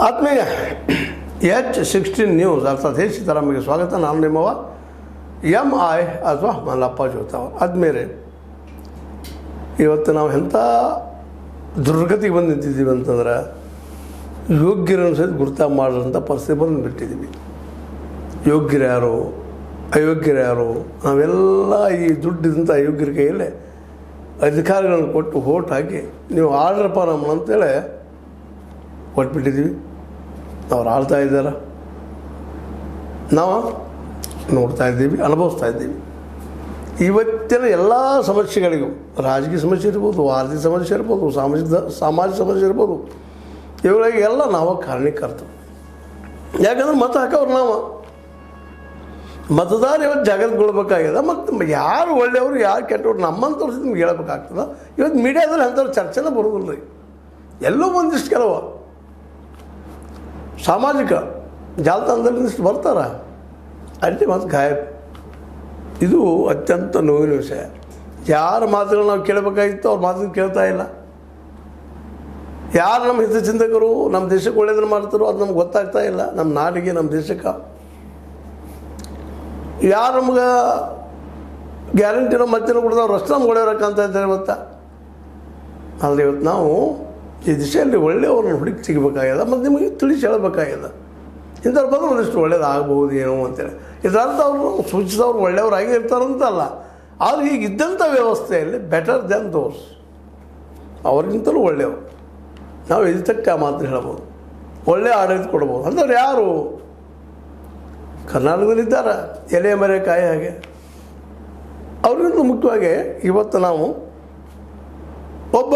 ಆತ್ಮೀಯ H16 news ಅರ್ಥಾತ್ ಹೇ ಸೀತಾರಾಮಗೆ ಸ್ವಾಗತ. ನಾನು ನಿಮ್ಮವ MI ಅಥವಾ ಮಲ್ಲಪ್ಪ ಜೋತಾವ. ಆದ್ಮೇಲೆ ಇವತ್ತು ನಾವು ಎಂಥ ದುರ್ಗತಿಗೆ ಬಂದು ನಿಂತಿದ್ದೀವಿ ಅಂತಂದ್ರೆ ಯೋಗ್ಯರನ್ನು ಸಹಿತ ಗುರ್ತ ಮಾಡೋಂಥ ಪರಿಸ್ಥಿತಿ ಬಂದು ಬಿಟ್ಟಿದ್ದೀವಿ. ಯೋಗ್ಯರು ಯಾರು ಅಯೋಗ್ಯರು ಯಾರು ನಾವೆಲ್ಲ ಈ ದುಡ್ಡಿದಂಥ ಅಯೋಗ್ಯರ ಕೈಯಲ್ಲೇ ಅಧಿಕಾರಿಗಳನ್ನು ಕೊಟ್ಟು ಓಟ್ ಹಾಕಿ ನೀವು ಆಳ್ರಪ್ಪ ನಮ್ಮನ್ನು ಅಂತೇಳಿ ಕೊಟ್ಬಿಟ್ಟಿದ್ದೀವಿ. ಅವ್ರು ಆಳ್ತಾ ಇದ್ದಾರೆ, ನಾವು ನೋಡ್ತಾ ಇದ್ದೀವಿ, ಅನುಭವಿಸ್ತಾ ಇದ್ದೀವಿ. ಇವತ್ತಿನ ಎಲ್ಲ ಸಮಸ್ಯೆಗಳಿಗೂ ರಾಜಕೀಯ ಸಮಸ್ಯೆ ಇರ್ಬೋದು, ಆರ್ಥಿಕ ಸಮಸ್ಯೆ ಇರ್ಬೋದು, ಸಾಮಾಜಿಕ ಸಮಸ್ಯೆ ಇರ್ಬೋದು, ಇವುಗಳಿಗೆ ಎಲ್ಲ ನಾವು ಕಾರಣೀಕರ್ತರು. ಯಾಕಂದ್ರೆ ಮತ ಹಾಕೋರು ನಾವು ಮತದಾರ ಇವತ್ತು ಜಾಗೃತಗೊಳ್ಬೇಕಾಗಿದೆ. ಮತ್ತು ಯಾರು ಒಳ್ಳೆಯವರು ಯಾರು ಕೆಟ್ಟವ್ರು ನಮ್ಮಂಥವ್ರು ನಿಮ್ಗೆ ಹೇಳ್ಬೇಕಾಗ್ತದೆ. ಇವತ್ತು ಮೀಡಿಯಾದಲ್ಲಿ ಅಂಥವ್ರು ಚರ್ಚೆನೇ ಬರೋದಿಲ್ಲ ರೀ. ಎಲ್ಲೋ ಒಂದಿಷ್ಟು ಕೆಲವು ಸಾಮಾಜಿಕ ಜಾಲತಾಣದಲ್ಲಿ ಒಂದಿಷ್ಟು ಬರ್ತಾರೆ, ಅಲ್ಲಿ ಮತ್ತು ಗಾಯಬ್. ಇದು ಅತ್ಯಂತ ನೋವಿನ ವಿಷಯ. ಯಾರ ಮಾತುಗಳು ನಾವು ಕೇಳಬೇಕಾಗಿತ್ತು ಅವ್ರ ಮಾತನ್ನು ಕೇಳ್ತಾ ಇಲ್ಲ. ಯಾರು ನಮ್ಮ ಹಿತಚಿಂತಕರು ನಮ್ಮ ದೇಶಕ್ಕೆ ಒಳ್ಳೆಯದನ್ನು ಮಾಡ್ತಾರೋ ಅದು ನಮ್ಗೆ ಗೊತ್ತಾಗ್ತಾ ಇಲ್ಲ. ನಮ್ಮ ನಾಡಿಗೆ ನಮ್ಮ ದೇಶಕ್ಕೆ ಯಾರು ನಮ್ಗೆ ಗ್ಯಾರಂಟಿನೋ ಮತ್ತೇನೋ ಕೊಡ್ತಾವ್ರು ಅಷ್ಟು ನಮ್ಗೆ ಒಳ್ಳೆಯವ್ರು ಕಾಣ್ತಾ ಇದ್ದಾರೆ ಇವತ್ತು. ಆದರೆ ಇವತ್ತು ನಾವು ಈ ದಿಶೆಯಲ್ಲಿ ಒಳ್ಳೆಯವ್ರನ್ನ ಹುಡುಕಿ ಸಿಗಬೇಕಾಗ್ಯದ ಮತ್ತು ನಿಮಗೆ ತಿಳಿಸಿ ಹೇಳಬೇಕಾಗ್ಯದ. ಇಂಥವ್ರ ಬಂದು ಒಂದಿಷ್ಟು ಒಳ್ಳೇದಾಗಬಹುದು ಏನೋ ಅಂತೇಳಿ. ಇದರರ್ಥ ಅವರು ಸೂಚಿಸಿದವ್ರು ಒಳ್ಳೆಯವರಾಗಿ ಇರ್ತಾರಂತಲ್ಲ, ಆದರೆ ಈಗ ಇದ್ದಂಥ ವ್ಯವಸ್ಥೆಯಲ್ಲಿ ಬೆಟರ್ ದೆನ್ ದೋಸ್, ಅವ್ರಿಗಿಂತಲೂ ಒಳ್ಳೆಯವರು ನಾವು ಇದಕ್ಕೆ ಆ ಮಾತನ್ನು ಹೇಳ್ಬೋದು. ಒಳ್ಳೆಯ ಆಡಳಿತ ಕೊಡ್ಬೋದು ಅಂಥವ್ರು ಯಾರು ಕರ್ನಾಟಕದಲ್ಲಿದ್ದಾರೆ, ಎಲೆ ಮರೆ ಕಾಯಿ ಹಾಗೆ. ಅವ್ರಿಗಿಂತ ಮುಖ್ಯವಾಗಿ ಇವತ್ತು ನಾವು ಒಬ್ಬ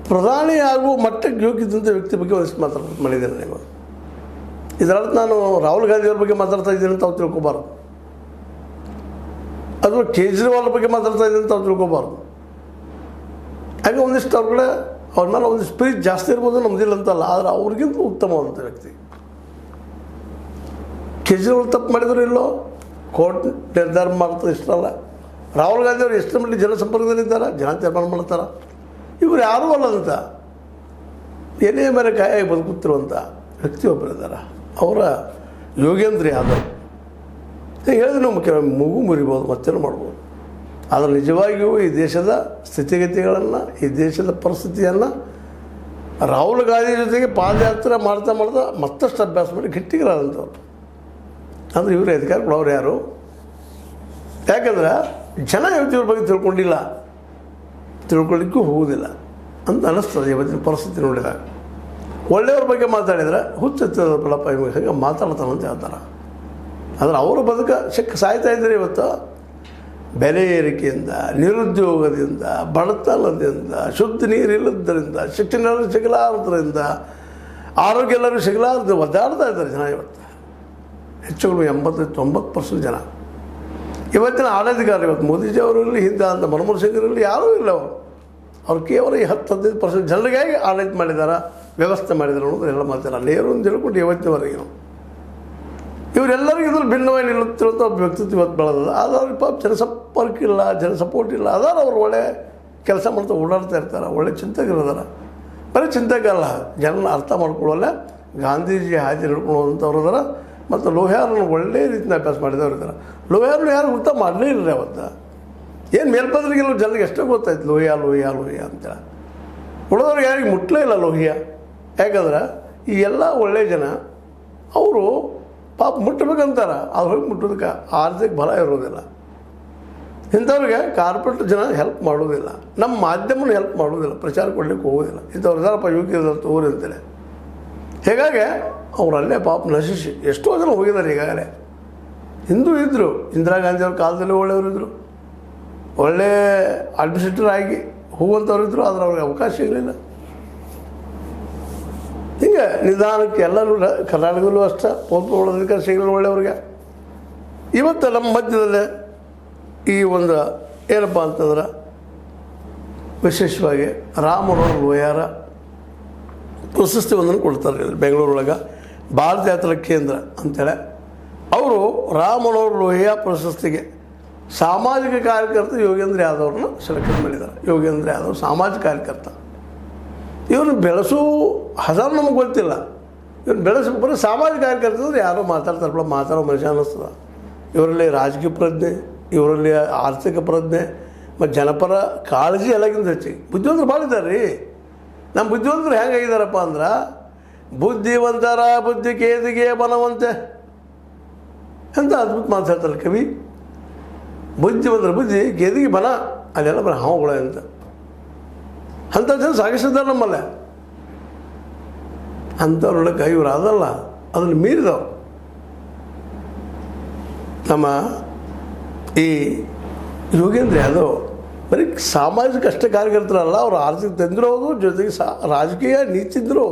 ಪ್ರಧಾನಿ ಆಗುವ ಮಟ್ಟಕ್ಕೆ ಯೋಗ್ಯದಂಥ ವ್ಯಕ್ತಿ ಬಗ್ಗೆ ಒಂದಿಷ್ಟು ಮಾಡಿದ್ದೇನೆ. ನೀವು ಇದರರ್ಥ ನಾನು ರಾಹುಲ್ ಗಾಂಧಿಯವ್ರ ಬಗ್ಗೆ ಮಾತಾಡ್ತಾ ಇದ್ದೀನಿ ಅಂತ ಅವ್ರು ತಿಳ್ಕೊಬಾರ್ದು, ಅಥವಾ ಕೇಜ್ರಿವಾಲ್ ಬಗ್ಗೆ ಮಾತಾಡ್ತಾ ಇದ್ದೀನಿ ಅಂತ ಅವ್ರು ತಿಳ್ಕೊಬಾರ್ದು. ಹಾಗೆ ಒಂದಿಷ್ಟು ಅವ್ರ ಕಡೆ ಅವ್ರ ಮೇಲೆ ಒಂದಿಷ್ಟು ಪ್ರೀತಿ ಜಾಸ್ತಿ ಇರ್ಬೋದು, ನಮ್ದಿಲ್ಲ ಅಂತಲ್ಲ, ಆದರೆ ಅವ್ರಿಗಿಂತ ಉತ್ತಮವಾದಂಥ ವ್ಯಕ್ತಿ. ಕೇಜ್ರಿವಾಲ್ ತಪ್ಪು ಮಾಡಿದ್ರು ಇಲ್ಲೋ ಕೋರ್ಟ್ ನಿರ್ಧಾರ ಮಾಡ್ತಾರೆ, ಇಷ್ಟಲ್ಲ. ರಾಹುಲ್ ಗಾಂಧಿ ಅವರು ಎಷ್ಟರ ಮಟ್ಟಿಗೆ ಜನಸಂಪರ್ಕದಲ್ಲಿದ್ದಾರೆ, ಜನ ತೀರ್ಮಾನ ಮಾಡ್ತಾರೆ. ಇವರು ಯಾರೂ ಅಲ್ಲಂತ ಎಲೆ ಮೇಲೆ ಕಾಯಾಗಿ ಬದುಕುತ್ತಿರುವಂಥ ವ್ಯಕ್ತಿಯೊಬ್ಬರಿದ್ದಾರೆ, ಅವರ ಯೋಗೇಂದ್ರ ಯಾದವ್. ಹೇಳಿದ್ರೆ ನಾವು ಕೆಲವು ಮೂಗು ಮುರಿಬೋದು, ಮತ್ತೇನು ಮಾಡ್ಬೋದು. ಆದರೆ ನಿಜವಾಗಿಯೂ ಈ ದೇಶದ ಸ್ಥಿತಿಗತಿಗಳನ್ನು, ಈ ದೇಶದ ಪರಿಸ್ಥಿತಿಯನ್ನು ರಾಹುಲ್ ಗಾಂಧಿ ಜೊತೆಗೆ ಪಾದಯಾತ್ರೆ ಮಾಡ್ತಾ ಮತ್ತಷ್ಟು ಅಭ್ಯಾಸ ಮಾಡಿ ಗಟ್ಟಿಗರಾದಂಥವ್ರು. ಅಂದರೆ ಇವರು ಅಧಿಕಾರ ಕೊಡೋರು ಯಾರು? ಯಾಕಂದ್ರೆ ಜನ ಇವತ್ತಿವ್ರ ಬಗ್ಗೆ ತಿಳ್ಕೊಳ್ಳಿಕ್ಕೂ ಹೋಗೋದಿಲ್ಲ ಅಂತ ಅನ್ನಿಸ್ತದೆ ಇವತ್ತಿನ ಪರಿಸ್ಥಿತಿ ನೋಡಿದಾಗ. ಒಳ್ಳೆಯವ್ರ ಬಗ್ಗೆ ಮಾತಾಡಿದರೆ ಹುಚ್ಚುತ್ತದ ಫಲಪ್ಪ ಇವಾಗ ಹಾಗೆ ಮಾತಾಡ್ತಾನಂತ ಹೇಳ್ತಾರೆ. ಆದರೆ ಅವರ ಸಾಯ್ತಾ ಇದ್ದಾರೆ ಇವತ್ತು. ಬೆಲೆ ಏರಿಕೆಯಿಂದ, ನಿರುದ್ಯೋಗದಿಂದ, ಬಡತನದಿಂದ, ಶುದ್ಧ ನೀರು ಇಲ್ಲದ್ರಿಂದ, ಶಿಕ್ಷಣ ಸಿಗಲಾರದ್ರಿಂದ, ಆರೋಗ್ಯ ಎಲ್ಲರೂ ಸಿಗಲಾರದು ಒದ್ದಾಡ್ತಾ ಇದ್ದಾರೆ ಜನ ಇವತ್ತು. ಹೆಚ್ಚು ಕಡಿಮೆ 80-90% ಜನ ಇವತ್ತಿನ ಆಡಳಿತಗಾರರು. ಇವತ್ತು ಮೋದಿಜಿಯವರಲ್ಲಿ ಹಿಂದೆ ಅಂತ ಮನಮೋಹನ್ ಸಿಂಗ್ರಲ್ಲಿ ಯಾರೂ ಇಲ್ಲ. ಅವ್ರು ಕೇವಲ ಈ 10-15% ಜನರಿಗಾಗಿ ಆಡಳಿತ ಮಾಡಿದ್ದಾರೆ, ವ್ಯವಸ್ಥೆ ಮಾಡಿದ್ದಾರೆ ಅನ್ನೋದು ಎಲ್ಲ ಮಾತಾಡ ನೇರು ಅಂತ ಹೇಳ್ಕೊಂಡು ಇವತ್ತಿನವರೆಗೂ ಇವರೆಲ್ಲರಿಗೂ ಇದ್ರಲ್ಲಿ ಭಿನ್ನವಾಗಿ ನಿಲ್ಲುತ್ತಿರುವಂಥ ಒಬ್ಬ ವ್ಯಕ್ತಿತ್ವ ಇವತ್ತು ಬೆಳೆದದ. ಆದರೆ ಅವ್ರಿಗೆ ಪಾಪ ಜನಸಂಪರ್ಕ ಇಲ್ಲ, ಜನ ಸಪೋರ್ಟ್ ಇಲ್ಲ. ಅದಾರ ಅವ್ರು ಒಳ್ಳೆ ಕೆಲಸ ಮಾಡ್ತಾ ಓಡಾಡ್ತಾ ಇರ್ತಾರೆ, ಒಳ್ಳೆ ಚಿಂತಕರಿದ್ದಾರೆ. ಬರೀ ಚಿಂತಕಲ್ಲ, ಜನನ ಅರ್ಥ ಮಾಡ್ಕೊಳ್ಳೋಲ್ಲ, ಗಾಂಧೀಜಿ ಹಾದಿ ನಡ್ಕೊಂಡು ಹೋದಂಥವ್ರು ಇದಾರೆ. ಮತ್ತು ಲೋಹಿಯಾರನ್ನು ಒಳ್ಳೆಯ ರೀತಿಯ ಅಭ್ಯಾಸ ಮಾಡಿದವ್ರು ಇದ್ದಾರೆ. ಲೋಹಿಯಾರನ್ನು ಯಾರು ಊಟ ಮಾಡಲೇ ಇಲ್ಲ ಅವತ್ತು. ಏನು ಮೇಲ್ಪದ್ರಿಗೆಲ್ಲ ಜನರಿಗೆ ಎಷ್ಟೋ ಗೊತ್ತಾಯ್ತು ಲೋಹಿಯಾ ಅಂತೇಳಿ. ಉಳಿದವ್ರಿಗೆ ಯಾರಿಗೆ ಮುಟ್ಲೇ ಇಲ್ಲ ಲೋಹಿಯಾ. ಯಾಕಂದ್ರೆ ಈ ಎಲ್ಲ ಒಳ್ಳೆಯ ಜನ ಅವರು ಪಾಪ ಮುಟ್ಟಬೇಕಂತಾರೆ, ಅವ್ರು ಹೋಗಿ ಮುಟ್ಟೋದಕ್ಕೆ ಆರ್ಥಿಕ ಬಲ ಇರೋದಿಲ್ಲ. ಇಂಥವ್ರಿಗೆ ಕಾರ್ಪೊರೇಟ್ ಜನ ಹೆಲ್ಪ್ ಮಾಡೋದಿಲ್ಲ, ನಮ್ಮ ಮಾಧ್ಯಮನ ಹೆಲ್ಪ್ ಮಾಡೋದಿಲ್ಲ, ಪ್ರಚಾರ ಕೊಡಲಿಕ್ಕೆ ಹೋಗೋದಿಲ್ಲ. ಇಂಥವ್ರು ಇದಾರಪ್ಪ ಯೋಗ್ಯ ತೋರಿ ಅಂತೇಳಿ. ಹೀಗಾಗಿ ಅವರಲ್ಲೇ ಪಾಪ ನಶಿಸಿ ಎಷ್ಟೋ ಜನ ಹೋಗಿದ್ದಾರೆ ಈಗಾಗಲೇ. ಹಿಂದೂ ಇದ್ದರು, ಇಂದಿರಾ ಗಾಂಧಿಯವ್ರ ಕಾಲದಲ್ಲಿ ಒಳ್ಳೆಯವರು ಇದ್ದರು, ಒಳ್ಳೆ ಅಡ್ಮಿನಿಸ್ಟ್ರೇಟರ್ ಆಗಿ ಹೋಗುವಂಥವ್ರು ಇದ್ದರು. ಆದರೆ ಅವ್ರಿಗೆ ಅವಕಾಶ ಸಿಗಲಿಲ್ಲ. ಹೀಗೆ ನಿಧಾನಕ್ಕೆ ಎಲ್ಲರೂ ಕರ್ನಾಟಕದಲ್ಲೂ ಅಷ್ಟೇ ಪೋಲ್ಕೊಳ್ಳೋದಕ್ಕೆ ಸಿಗಲಿಲ್ಲ ಒಳ್ಳೆಯವ್ರಿಗೆ. ಇವತ್ತು ನಮ್ಮ ಮಧ್ಯದಲ್ಲೇ ಈ ಒಂದು ಏನಪ್ಪ ಅಂತಂದ್ರೆ ವಿಶೇಷವಾಗಿ ರಾಮನವರ ಲೋಹಿಯಾರ ಪ್ರಶಸ್ತಿ ಒಂದನ್ನು ಕೊಡ್ತಾರೆ ಬೆಂಗಳೂರೊಳಗೆ, ಭಾರತ ಯಾತ್ರಾ ಕೇಂದ್ರ ಅಂತೇಳಿ. ಅವರು ರಾಮನವರ ಲೋಹಿಯಾ ಪ್ರಶಸ್ತಿಗೆ ಸಾಮಾಜಿಕ ಕಾರ್ಯಕರ್ತ ಯೋಗೇಂದ್ರ ಯಾದವ್ರನ್ನ ಸೆಲೆಕ್ಷನ್ ಮಾಡಿದ್ದಾರೆ. ಯೋಗೇಂದ್ರ ಯಾದವ್ ಸಾಮಾಜಿಕ ಕಾರ್ಯಕರ್ತ. ಇವ್ರನ್ನ ಬೆಳೆಸೋ ಹಜಾರ ನಮಗೆ ಗೊತ್ತಿಲ್ಲ. ಇವ್ರನ್ನ ಬೆಳೆಸೋ ಬರೀ ಸಾಮಾಜಿಕ ಕಾರ್ಯಕರ್ತರು ಯಾರೋ ಮಾತಾಡ್ತಾರಲ್ಲ, ಮಾತಾಡೋ ಮನುಷ್ಯ ಅನ್ನಿಸ್ತದ. ಇವರಲ್ಲಿ ರಾಜಕೀಯ ಪ್ರಜ್ಞೆ, ಇವರಲ್ಲಿ ಆರ್ಥಿಕ ಪ್ರಜ್ಞೆ ಮತ್ತು ಜನಪರ ಕಾಳಜಿ ಎಲ್ಲಕ್ಕಿಂತ ಹೆಚ್ಚಿಗೆ ಬುದ್ಧಿವಂತರು ಭಾಳ ಇದ್ದಾರೆ ರೀ. ನಮ್ಮ ಬುದ್ಧಿವಂತರು ಹೆಂಗಾಗಿದ್ದಾರಪ್ಪ ಅಂದ್ರೆ, ಬುದ್ಧಿವಂತರ ಬುದ್ಧಿ ಕೇದಿಗೆ ಬನವಂತೆ ಅಂತ ಅದ್ಭುತ ಮಾತಾಡ್ತಾರೆ ಕವಿ. ಬುದ್ಧಿವಂತರ ಬುದ್ಧಿ ಕೇದಿಗೆ ಬನ, ಅದೆಲ್ಲ ಬರ ಹಾವುಗಳ ಅಂತ ಅಂಥ ಜನ ಸಾಗಿಸಿದ್ದಾರೆ ನಮ್ಮಲ್ಲೇ. ಅಂಥವ್ರೊಳಗೆ ಇವರು ಅದಲ್ಲ, ಅದನ್ನು ಮೀರಿದವರು. ನಮ್ಮ ಈ ಯೋಗೇಂದ್ರ ಯಾದವ್ ಬರೀ ಸಾಮಾಜಿಕ ಅಷ್ಟೇ ಕಾರ್ಯಕರ್ತರಲ್ಲ, ಅವರು ಆರ್ಥಿಕ ತಂದಿರೋದು, ಜೊತೆಗೆ ರಾಜಕೀಯ ನೀತಿದ್ರು.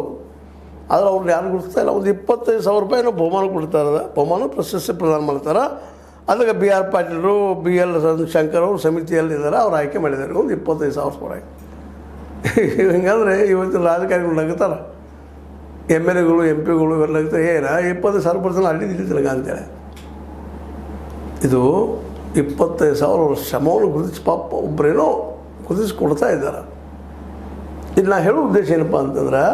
ಆದರೆ ಅವ್ರನ್ನ ಯಾರು ಗುರುತಿಸ್ತಾ ಇಲ್ಲ. ಒಂದು 25,000 ರೂಪಾಯಿನೂ ಬಹುಮಾನ ಕೊಡ್ತಾರೆ, ಬಹುಮಾನ ಪ್ರಶಸ್ತಿ ಪ್ರದಾನ ಮಾಡ್ತಾರೆ. ಅದಕ್ಕೆ BR ಪಾಟೀಲರು, BL ಶಂಕರ್ ಅವರು ಸಮಿತಿಯಲ್ಲಿದ್ದಾರೆ, ಅವ್ರು ಆಯ್ಕೆ ಮಾಡಿದ್ದಾರೆ. ಒಂದು 25,000 ರೂಪಾಯಿ. ಹಿಂಗಂದ್ರೆ ಇವತ್ತು ರಾಜಕಾರಣಿಗಳು ನಗುತ್ತಾರೆ, MLAಗಳು MP ಗಳು ಇವೆಲ್ಲ ನಗುತ್ತಾರೆ. 25,000 ಅಲ್ಲಿ ನಿಲ್ಲಿತಿಲ್ಲ ಅಂತೇಳಿ. ಇದು 25,000 ಶ್ರಮವನ್ನು ಗುರುತಿಸಿ ಪಾಪ ಒಬ್ಬರೇನೋ ಗುರುತಿಸಿ ಕೊಡ್ತಾ ಇದ್ದಾರೆ. ಇದು ನಾ ಹೇಳೋ ಉದ್ದೇಶ ಏನಪ್ಪ ಅಂತಂದ್ರೆ,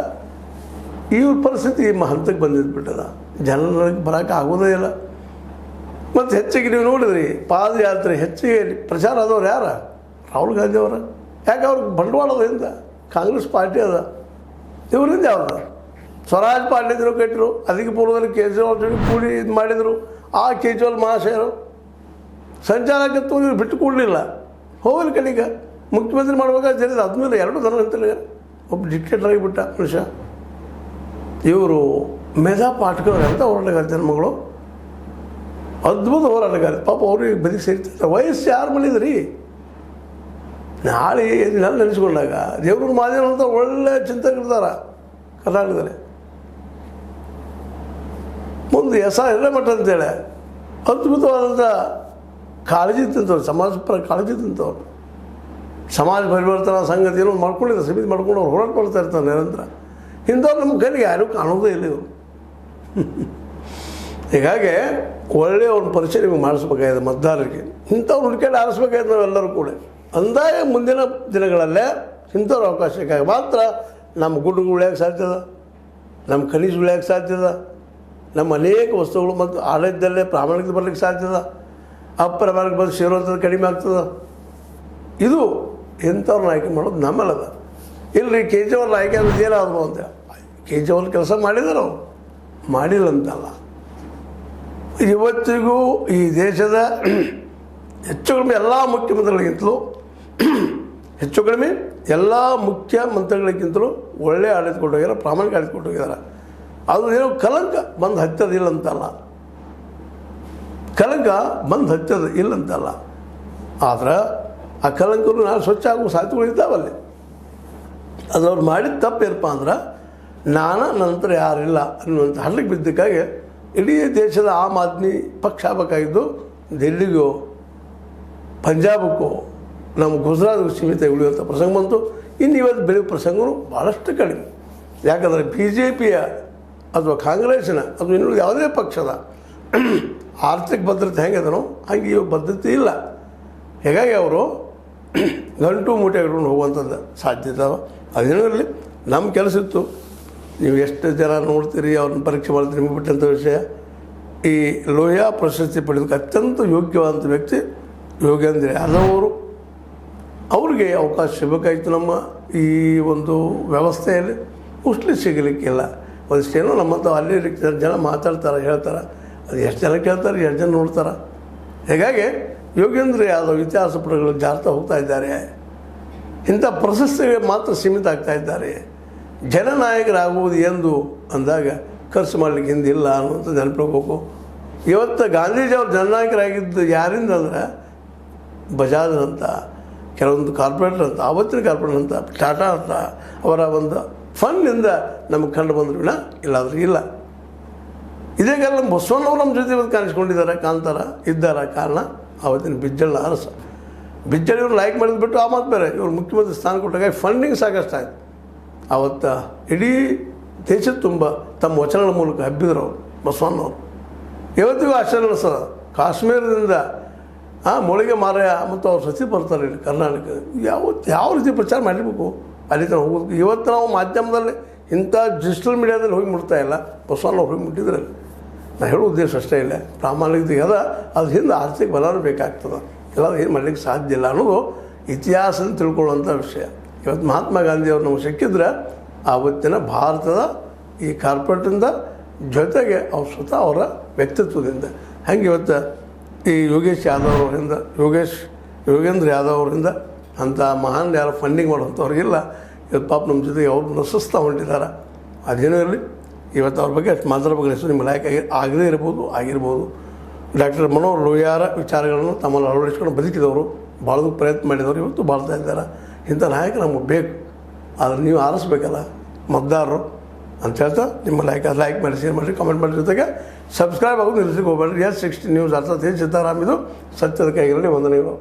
ಇವ್ರ ಪರಿಸ್ಥಿತಿ ಹಂತಕ್ಕೆ ಬಂದಿದ್ಬಿಟ್ಟದ, ಜನರಿಗೆ ಬರೋಕ್ಕೆ ಆಗೋದೇ ಇಲ್ಲ. ಮತ್ತು ಹೆಚ್ಚಿಗೆ ನೀವು ನೋಡಿದ್ರಿ ಪಾದಯಾತ್ರೆ ಹೆಚ್ಚಿಗೆ ಪ್ರಚಾರ ಆದವ್ರು ಯಾರು? ರಾಹುಲ್ ಗಾಂಧಿ ಅವರ. ಯಾಕೆ ಅವ್ರಿಗೆ ಬಂಡವಾಳ ಅದರಿಂದ ಕಾಂಗ್ರೆಸ್ ಪಾರ್ಟಿ ಅದ, ಇವರಿಂದ ಯಾವ್ದು ಸ್ವರಾಜ್ ಪಾರ್ಟಿದ್ರು ಕಟ್ಟಿರು. ಅದಕ್ಕೆ ಪೂರ್ವದಲ್ಲಿ ಕೇಜ್ರಿವಾಲ್ ಜೊತೆ ಕೂಡಿ ಇದು ಮಾಡಿದರು. ಆ ಕೇಜ್ರಿವಾಲ್ ಮಹಾಶಯರು ಸಂಚಾರಕ್ಕಂತೂ ಇವ್ರು ಬಿಟ್ಟು ಕೊಡಲಿಲ್ಲ, ಹೋಗಲಿ ಕಡೆಗೆ ಮುಖ್ಯಮಂತ್ರಿ ಮಾಡ್ಬೇಕಾದ್ರೆ ಜನ ಆದ್ಮೇಲೆ 2 ಜನ ಅಂತೇಳಿ ಒಬ್ಬ ಡಿಕ್ಟೇಟರ್ ಆಗಿಬಿಟ್ಟ ಮನುಷ್ಯ. ಇವರು ಮೇಧಾ ಪಾಟ್ಕರ್ ಅಂತ ಹೋರಾಟಗಾರ ಮಗಳು, ಅದ್ಭುತ ಹೋರಾಟಗಾರ. ಪಾಪ ಅವ್ರಿಗೆ ಬದುಕಿ ಸೇರ್ತಾರೆ. ವಯಸ್ಸು ಯಾರು ಮಳಿದ್ರಿ? ನಾಳೆ ಇದನ್ನೆಲ್ಲ ನೆನೆಸ್ಕೊಂಡಾಗ ದೇವ್ರ ಮಾದೇವ ಅಂತ ಒಳ್ಳೆ ಚಿಂತಕರಿರ್ತಾರೆ ಕರ್ನಾಟಕದಲ್ಲಿ. ಮುಂದೆ ಹಿರೇಮಠ ಅಂತೇಳಿ ಅದ್ಭುತವಾದಂಥ ಕಾಳಜಿ ತಿಂತವ್ರು, ಸಮಾಜ ಪರ ಕಾಳಜಿ ತಿಂತವ್ರು. ಸಮಾಜ ಪರಿವರ್ತನಾ ಸಂಗತಿ ಏನೋ ಮಾಡ್ಕೊಂಡಿದ್ದಾರೆ, ಸಮಿತಿ ಮಾಡ್ಕೊಂಡು ಅವ್ರು ಹೋರಾಟ ಮಾಡ್ತಾ ಇರ್ತಾರೆ ನಿರಂತರ. ಇಂಥವ್ರು ನಮ್ಮ ಕೈಗೆ ಯಾರೂ ಕಾಣೋದೇ ಇಲ್ಲ ಇವರು. ಹೀಗಾಗಿ ಒಳ್ಳೆಯ ಒಂದು ಪರಿಚಯ ನಿಮಗೆ ಮಾಡಿಸ್ಬೇಕಾಗಿದೆ ಮತದಾರರಿಗೆ. ಇಂಥವ್ರು ಹುಡುಕಾಡಿ ಆರಿಸ್ಬೇಕಾಗಿದೆ ನಾವೆಲ್ಲರೂ ಕೂಡ. ಅಂದಾಗ ಮುಂದಿನ ದಿನಗಳಲ್ಲೇ ಇಂಥವ್ರ ಅವಕಾಶಕ್ಕಾಗಿ ಮಾತ್ರ ನಮ್ಮ ಗುಡ್ಡಗಳು ಉಳಿಯೋಕ್ಕೆ ಸಾಧ್ಯದ, ನಮ್ಮ ಖನಿಜ ಉಳಿಯೋಕ್ಕೆ ಸಾಧ್ಯದ, ನಮ್ಮ ಅನೇಕ ವಸ್ತುಗಳು ಮತ್ತು ಆಡಳಿತದಲ್ಲೇ ಪ್ರಾಮಾಣಿಕತೆ ಬರಲಿಕ್ಕೆ ಸಾಧ್ಯದ, ಅಪ್ರಾಮಾಣಿಕ ಬಂದು ಸೇರೋಂಥದ್ದು ಕಡಿಮೆ ಆಗ್ತದೆ. ಇದು ಇಂಥವ್ರನ್ನ ಆಯ್ಕೆ ಮಾಡೋದು ನಮ್ಮಲ್ಲದ. ಇಲ್ಲರಿ ಕೇಜ್ರಿವಾಲ್ ಆಯ್ಕೆ ಆಗೋದು ಏನಾದ್ರು ಅಂತ. ಕೇಜ್ರಿವಾಲ್ ಕೆಲಸ ಮಾಡಿದಾರೆ, ಅವರು ಮಾಡಿಲ್ಲ ಅಂತಲ್ಲ. ಇವತ್ತಿಗೂ ಈ ದೇಶದ ಹೆಚ್ಚು ಕಡಿಮೆ ಎಲ್ಲ ಮುಖ್ಯಮಂತ್ರಿಗಳಿಗಿಂತಲೂ ಒಳ್ಳೆಯ ಆಡಳಿತ ಕೊಟ್ಟೋಗ್ಯಾರ, ಪ್ರಾಮಾಣಿಕ ಆಡಳಿತ ಕೊಟ್ಟೋಗಿದ್ದಾರೆ. ಅದು ಏನೋ ಕಲಂಕ ಬಂದು ಹತ್ತೋದಿಲ್ಲ ಅಂತಲ್ಲ, ಕಲಂಕ ಬಂದು ಹತ್ತೋದು ಇಲ್ಲಂತಲ್ಲ. ಆದ್ರೆ ಆ ಕಲಂಕರು ನಾನು ಸ್ವಚ್ಛ ಆಗುವ ಸಾಧ್ಯತೆಗಳಿದ್ದಾವಲ್ಲಿ. ಅದು ಅವ್ರು ಮಾಡಿದ ತಪ್ಪು ಏನಪ್ಪ ಅಂದ್ರೆ, ನಂತರ ಯಾರಿಲ್ಲ ಅನ್ನುವಂಥ ಹಳ್ಳಕ್ಕೆ ಬಿದ್ದಕ್ಕಾಗಿ ಇಡೀ ದೇಶದ ಆಮ್ ಆದ್ಮಿ ಪಕ್ಷ ಆಗಬೇಕಾಗಿದ್ದು ದಿಲ್ಲಿಗೋ ಪಂಜಾಬಕ್ಕೋ ನಮ್ಮ ಗುಜರಾತ್ಗೂ ಸೀಮಿತ ಉಳಿಯುವಂಥ ಪ್ರಸಂಗ ಬಂತು. ಇನ್ನು ಇವತ್ತು ಬೆಳೆಯುವ ಪ್ರಸಂಗಗಳು ಭಾಳಷ್ಟು ಕಡಿಮೆ. ಯಾಕಂದರೆ BJPಯ ಅಥವಾ ಕಾಂಗ್ರೆಸ್ಸಿನ ಅಥವಾ ಇನ್ನುಳಿದ ಯಾವುದೇ ಪಕ್ಷದ ಆರ್ಥಿಕ ಭದ್ರತೆ ಹೆಂಗಿದನೋ ಹಾಗೆ ಇವಾಗ ಭದ್ರತೆ ಇಲ್ಲ. ಹೀಗಾಗಿ ಅವರು ಗಂಟು ಮೂಟೆ ಇಟ್ಕೊಂಡು ಹೋಗುವಂಥದ್ದು ಸಾಧ್ಯತೆ ಅವ. ಅದೇನಿರಲಿ, ನಮ್ಮ ಕೆಲಸ ಇತ್ತು. ನೀವು ಎಷ್ಟು ಜನ ನೋಡ್ತೀರಿ, ಅವ್ರನ್ನ ಪರೀಕ್ಷೆ ಮಾಡ್ತೀರಿ, ನಿಮಗೆ ಬಿಟ್ಟಂಥ ವಿಷಯ. ಈ ಲೋಹಿಯಾ ಪ್ರಶಸ್ತಿ ಪಡೆಯೋದಕ್ಕೆ ಅತ್ಯಂತ ಯೋಗ್ಯವಾದಂಥ ವ್ಯಕ್ತಿ ಯೋಗೇಂದ್ರ ಯಾದವ್ ಅವರು. ಅವ್ರಿಗೆ ಅವಕಾಶ ಸಿಗಬೇಕಾಗಿತ್ತು ನಮ್ಮ ಈ ಒಂದು ವ್ಯವಸ್ಥೆಯಲ್ಲಿ. ಮೋಸ್ಟ್ಲಿ ಸಿಗಲಿಕ್ಕಿಲ್ಲ. ಒಂದಿಷ್ಟೇನೋ ನಮ್ಮಂಥ ಅಲ್ಲಿ ಜನ ಮಾತಾಡ್ತಾರೆ, ಹೇಳ್ತಾರೆ. ಅದು ಎಷ್ಟು ಜನ ಕೇಳ್ತಾರೆ, ಎಷ್ಟು ಜನ ನೋಡ್ತಾರೆ. ಹೀಗಾಗಿ ಯೋಗೇಂದ್ರ ಯಾದವ್ ಇತಿಹಾಸ ಪುಟಗಳು ಜಾರ್ತಾ ಹೋಗ್ತಾ ಇದ್ದಾರೆ. ಇಂಥ ಪ್ರಶಸ್ತಿಗೆ ಮಾತ್ರ ಸೀಮಿತ ಆಗ್ತಾ ಇದ್ದಾರೆ. ಜನನಾಯಕರಾಗುವುದು ಎಂದು ಅಂದಾಗ ಖರ್ಚು ಮಾಡಲಿಕ್ಕೆ ಹಿಂದಿಲ್ಲ ಅನ್ನುವಂಥ ನೆನಪಿಡ್ಬೇಕು. ಇವತ್ತು ಗಾಂಧೀಜಿಯವರು ಜನನಾಯಕರಾಗಿದ್ದು ಯಾರಿಂದ ಅಂದ್ರೆ ಬಜಾಜ್ ಅಂತ, ಕೆಲವೊಂದು ಕಾರ್ಪೊರೇಟರ್ ಅಂತ, ಆವತ್ತಿನ ಕಾರ್ಪೊರೇಟರ್ ಅಂತ, ಟಾಟಾ ಅಂತ, ಅವರ ಒಂದು ಫಂಡ್ನಿಂದ ನಮಗೆ ಕಂಡು ಬಂದ್ರು ಇಲ್ಲಾದರೂ ಇಲ್ಲ. ಇದೇ ಕಾರಣ ನಮ್ಮ ಬಸವಣ್ಣವರು ನಮ್ಮ ಜೊತೆ ಇವತ್ತು ಕಾಣಿಸ್ಕೊಂಡಿದ್ದಾರೆ, ಇದ್ದಾರೆ. ಕಾರಣ ಆವತ್ತಿನ ಬಿಜ್ಜಳ ಅರಸ. ಬಿಜ್ಜಳ ಇವರು ಲೈಕ್ ಮಾಡಿದ್ ಬಿಟ್ಟು ಆ ಮಾತು ಬೇರೆ. ಇವರು ಮುಖ್ಯಮಂತ್ರಿ ಸ್ಥಾನ ಕೊಟ್ಟಾಗ ಫಂಡಿಂಗ್ ಸಾಕಷ್ಟು ಆಯಿತು. ಆವತ್ತು ಇಡೀ ದೇಶದ ತುಂಬ ತಮ್ಮ ವಚನಗಳ ಮೂಲಕ ಹಬ್ಬಿದ್ರು ಅವರು ಬಸವಣ್ಣವರು. ಇವತ್ತಿಗೂ ಆಶ್ಚರ್ಯ ನಡೆಸೋದು. ಕಾಶ್ಮೀರದಿಂದ ಮೊಳಿಗೆ ಮಾರಾಯ ಮತ್ತು ಅವ್ರು ಸತಿ ಬರ್ತಾರೆ ಇಲ್ಲಿ ಕರ್ನಾಟಕ. ಯಾವ ರೀತಿ ಪ್ರಚಾರ ಮಾಡಿರ್ಬೇಕು? ಅಲ್ಲಿ ತನಕ ಹೋಗೋದು. ಇವತ್ತು ನಾವು ಮಾಧ್ಯಮದಲ್ಲಿ ಇಂಥ ಡಿಜಿಟಲ್ ಮೀಡಿಯಾದಲ್ಲಿ ಹೋಗಿ ಮುಟ್ತಾ ಇಲ್ಲ, ಬಸವಣ್ಣ ಹೋಗಿ ಮುಟ್ಟಿದ್ರೆ ನಾನು ಹೇಳೋ ಉದ್ದೇಶ ಅಷ್ಟೇ ಇಲ್ಲ. ಪ್ರಾಮಾಣಿಕತೆ ಅದ, ಅದ್ರ ಹಿಂದೆ ಆರ್ಥಿಕ ಬಲನೂ ಬೇಕಾಗ್ತದೆ, ಇಲ್ಲ ಏನು ಮಾಡಲಿಕ್ಕೆ ಸಾಧ್ಯ ಇಲ್ಲ ಅನ್ನೋದು ಇತಿಹಾಸನ ತಿಳ್ಕೊಳ್ಳುವಂಥ ವಿಷಯ. ಇವತ್ತು ಮಹಾತ್ಮ ಗಾಂಧಿಯವ್ರು ನಮಗೆ ಸಿಕ್ಕಿದ್ರೆ ಆವತ್ತಿನ ಭಾರತದ ಈ ಕಾರ್ಪೊರೇಟಿಂದ ಜೊತೆಗೆ ಅವ್ರು ಸ್ವತಃ ಅವರ ವ್ಯಕ್ತಿತ್ವದಿಂದ ಹಂಗೆ ಇವತ್ತು ಈ ಯೋಗೇಶ್ ಯಾದವ್ ಅವರಿಂದ ಯೋಗೇಂದ್ರ ಯಾದವ್ ಅವರಿಂದ ಅಂಥ ಮಹಾನ್ ಯಾರು ಫಂಡಿಂಗ್ ಮಾಡೋಂಥವ್ರಿಗಿಲ್ಲ. ಇವತ್ತು ಪಾಪ ನಮ್ಮ ಜೊತೆಗೆ ಅವ್ರು ನಶಿಸ್ತಾ ಹೊಂಟಿದ್ದಾರೆ. ಅದೇನೂ ಇರಲಿ, ಇವತ್ತು ಅವ್ರ ಬಗ್ಗೆ ಅಷ್ಟು ಮಾತಾಡಬೇಕು ನಿಮ್ಮ ಲೈಕ್ ಆಗದೇ ಆಗಿರ್ಬೋದು. ಡಾಕ್ಟರ್ ಮನೋಹರ್ ಲೋಹಿಯಾರ ವಿಚಾರಗಳನ್ನು ತಮ್ಮಲ್ಲಿ ಅಳವಡಿಸ್ಕೊಂಡು ಬದುಕಿದವರು, ಬಾಳೋದಕ್ಕೆ ಪ್ರಯತ್ನ ಮಾಡಿದವರು ಇವತ್ತು ಬಾಳ್ತಾ ಇದ್ದಾರೆ. ಇಂಥ ನಾಯಕ ನಮಗೆ ಬೇಕು, ಆದರೆ ನೀವು ಆರಿಸ್ಬೇಕಲ್ಲ ಮತದಾರರು ಅಂತ ಹೇಳ್ತಾ ನಿಮ್ಮ ಲೈಕ್ ಮಾಡಿ, ಶೇರ್ ಮಾಡಿರಿ, ಕಮೆಂಟ್ ಮಾಡಿ, ಜೊತೆಗೆ ಸಬ್ಸ್ಕ್ರೈಬ್ ಆಗೋದು ನಿಲ್ಲಿಸಲಿಕ್ಕೆ ಹೋಗಬೇಡ್ರಿ. S60 ನ್ಯೂಸ್ ಅರ್ಥಾತ್ ಸಿದ್ದಾರಾಮ್, ಇದು ಸತ್ಯದ ಕೈಗಳಲ್ಲಿ ವಂದನೆಗಳು.